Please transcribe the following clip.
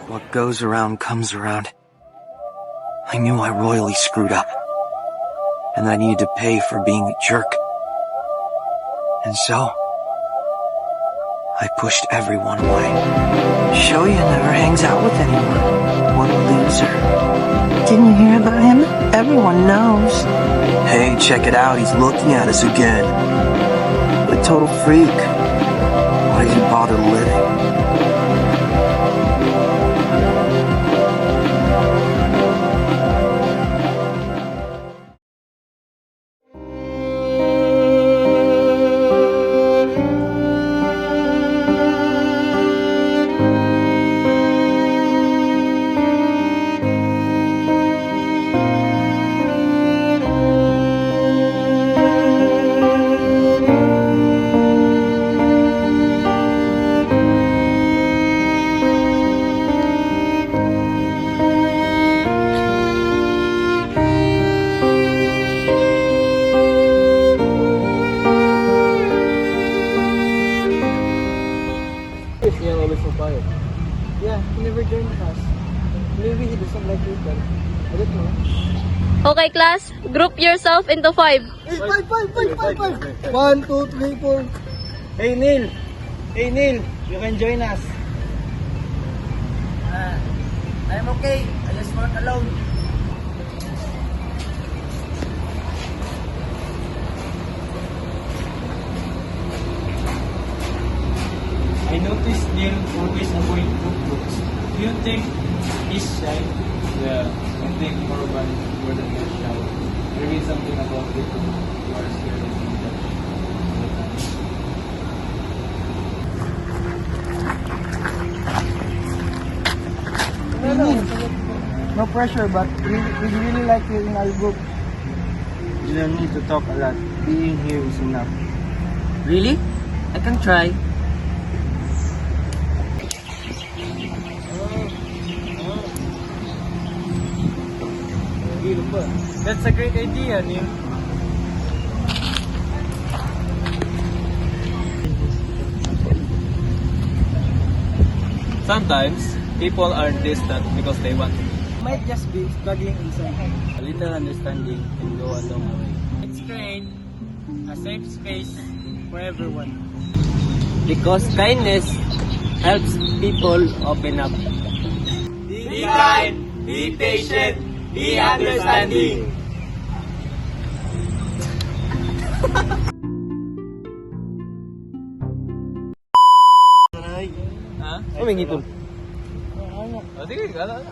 What goes around comes around. I knew I royally screwed up, and I needed to pay for being a jerk. And so, I pushed everyone away. Shoya never hangs out with anyone. What a loser. Didn't you hear about him? Everyone knows. Hey, check it out. He's looking at us again. A total freak. Why does he bother living? Yeah, always so quiet. Yeah, he never joined us. Maybe he doesn't like people. I don't know. Okay, class, group yourself into 5. Hey, five. 1, 2, 3, 4. Hey, Neil. Hey, Neil. You can join us. I'm okay. I just work alone. I noticed Neil always avoid group books. Do you think he's shy? Yeah, I think Morban more than he's shy. Maybe something about it you are scared of being judged all the time. No pressure, but we really like you in our group. You don't need to talk a lot. Being here is enough. Really? I can try. That's a great idea, Neil. Sometimes, people are distant because they want to. Might just be struggling inside. A little understanding can go a long way. Let's create a safe space for everyone. Because kindness helps people open up. Be kind, be patient, be understanding. Ha? Umingipon. Oh, sige, gala.